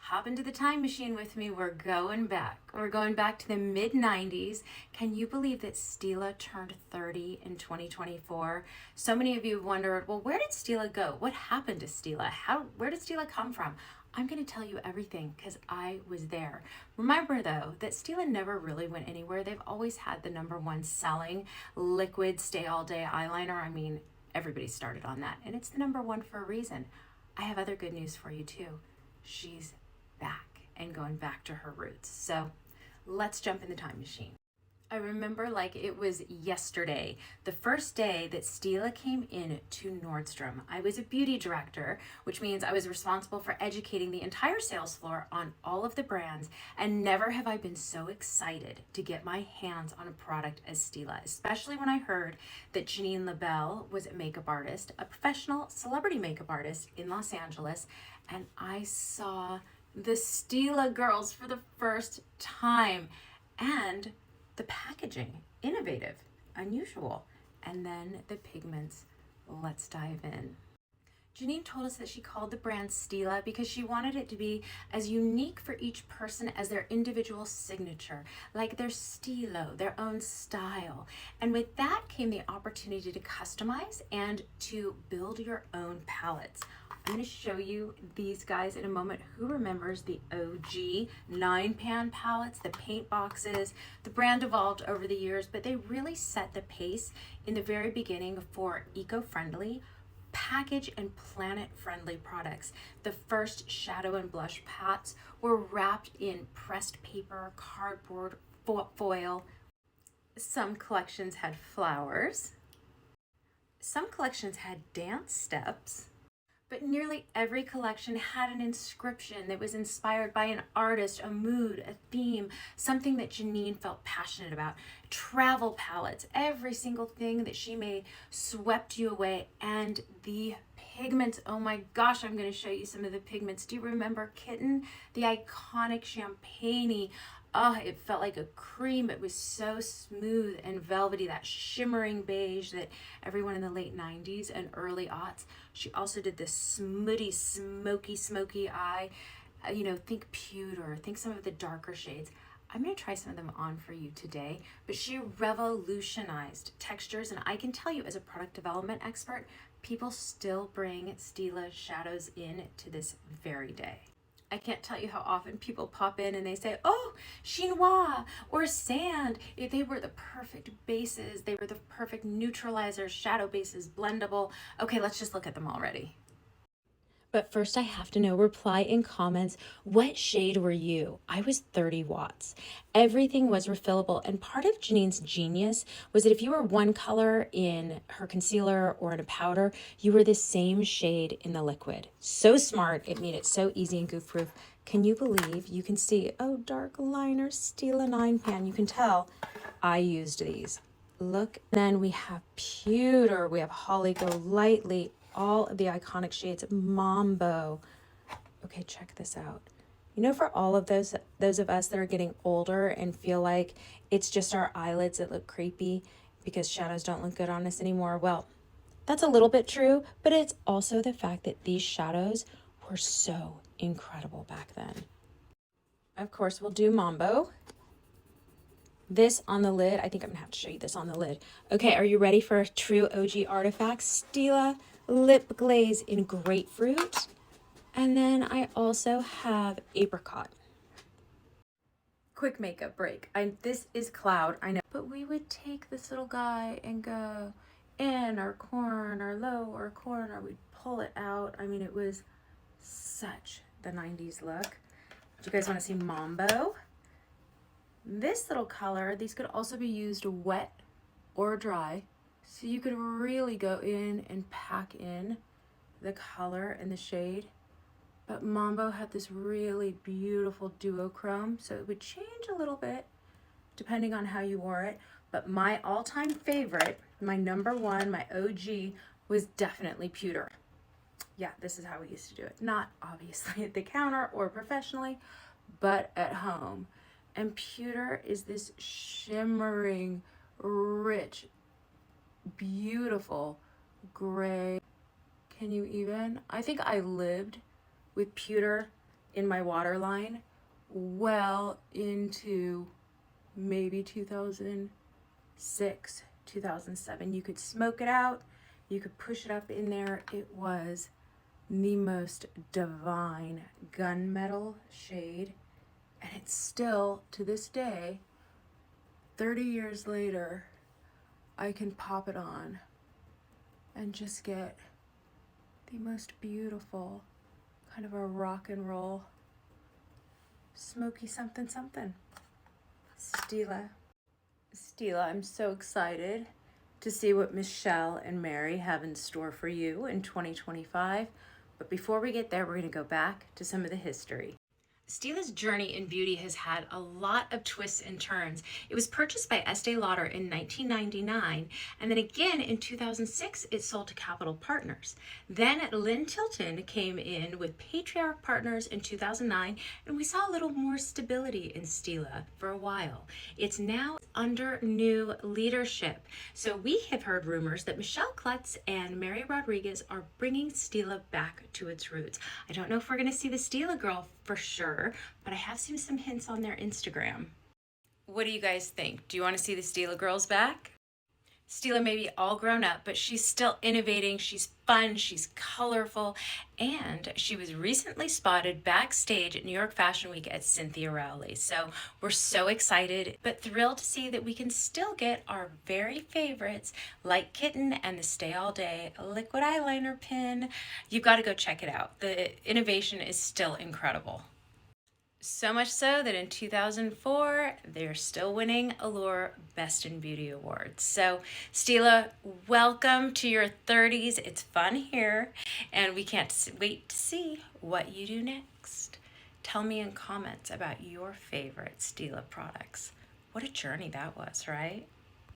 Hop into the time machine with me. We're going back. We're going back to the mid 90s. Can you believe that Stila turned 30 in 2024? So many of you wondered, well, where did Stila go? What happened to Stila? Where did Stila come from? I'm going to tell you everything because I was there. Remember, though, that Stila never really went anywhere. They've always had the #1 selling liquid stay all day eyeliner. I mean, everybody started on that, and it's the #1 for a reason. I have other good news for you, too. She's back and going back to her roots. So let's jump in the time machine. I remember like it was yesterday, the first day that Stila came in to Nordstrom. I was a beauty director, which means I was responsible for educating the entire sales floor on all of the brands, and never have I been so excited to get my hands on a product as Stila, especially when I heard that Janine LaBelle was a makeup artist, a professional celebrity makeup artist in Los Angeles, and I saw the Stila girls for the first time, and the packaging, innovative, unusual, and then the pigments. Let's dive in. Janine told us that she called the brand Stila because she wanted it to be as unique for each person as their individual signature, like their stilo, their own style. And with that came the opportunity to customize and to build your own palettes. I'm going to show you these guys in a moment. Who remembers the OG 9-pan palettes, the paint boxes? The brand evolved over the years, but they really set the pace in the very beginning for eco-friendly, package and planet-friendly products. The first shadow and blush palettes were wrapped in pressed paper, cardboard, foil. Some collections had flowers. Some collections had dance steps. But nearly every collection had an inscription that was inspired by an artist, a mood, a theme, something that Janine felt passionate about. Travel palettes, every single thing that she made swept you away. And the pigments, oh my gosh, I'm going to show you some of the pigments. Do you remember Kitten? The iconic champagne-y. Oh, it felt like a cream. It was so smooth and velvety, that shimmering beige that everyone in the late 90s and early aughts. She also did this smoothie, smoky eye. Think pewter, think some of the darker shades. I'm going to try some of them on for you today, but she revolutionized textures, and I can tell you as a product development expert, people still bring Stila shadows in to this very day. I can't tell you how often people pop in and they say, oh, chinois or sand. If they were the perfect bases, they were the perfect neutralizers, shadow bases, blendable. Okay, let's just look at them already. But first I have to know, reply in comments, what shade were you? I was 30 watts. Everything was refillable, and part of Janine's genius was that if you were one color in her concealer or in a powder, you were the same shade in the liquid. So smart, it made it so easy and goof proof. Can you believe you can see, oh, dark liner, Stila 9-pan, you can tell I used these. Look, then we have pewter, we have Holly Go Lightly, all of the iconic shades, Mambo. Okay, check this out. For all of those of us that are getting older and feel like it's just our eyelids that look creepy because shadows don't look good on us anymore, well, that's a little bit true, but it's also the fact that these shadows were so incredible back then. Of course, we'll do Mambo. This on the lid, I think I'm gonna have to show you this on the lid. Okay, are you ready for a true OG artifact? Stila Lip Glaze in grapefruit. And then I also have apricot. Quick makeup break. This is cloud, I know. But we would take this little guy and go in or corner, low or corner. We'd pull it out. I mean, it was such the 90s look. Do you guys want to see Mambo? This little color, these could also be used wet or dry. So you could really go in and pack in the color and the shade. But Mambo had this really beautiful duochrome, so it would change a little bit depending on how you wore it. But my all-time favorite, my #1, my OG, was definitely pewter. Yeah, this is how we used to do it. Not obviously at the counter or professionally, but at home. And pewter is this shimmering, rich, beautiful gray. Can you even? I think I lived with pewter in my waterline well into maybe 2006, 2007. You could smoke it out, you could push it up in there. It was the most divine gunmetal shade, and it's still, to this day, 30 years later, I can pop it on and just get the most beautiful kind of a rock and roll smoky something something. Stila. I'm so excited to see what Michelle and Mary have in store for you in 2025. But before we get there, we're going to go back to some of the history. Stila's journey in beauty has had a lot of twists and turns. It was purchased by Estee Lauder in 1999, and then again in 2006 it sold to Capital Partners. Then Lynn Tilton came in with Patriarch Partners in 2009, and we saw a little more stability in Stila for a while. It's now under new leadership. So we have heard rumors that Michelle Klutz and Mary Rodriguez are bringing Stila back to its roots. I don't know if we're going to see the Stila girl for sure, but I have seen some hints on their Instagram. What do you guys think? Do you want to see the Stila girls back? Stila may be all grown up, but she's still innovating. She's fun, she's colorful, and she was recently spotted backstage at New York Fashion Week at Cynthia Rowley. So we're so excited, but thrilled to see that we can still get our very favorites like Kitten and the Stay All Day liquid eyeliner pin. You've got to go check it out. The innovation is still incredible. So much so that in 2004, they're still winning Allure Best in Beauty Awards. So Stila, welcome to your 30s. It's fun here, and we can't wait to see what you do next. Tell me in comments about your favorite Stila products. What a journey that was, right?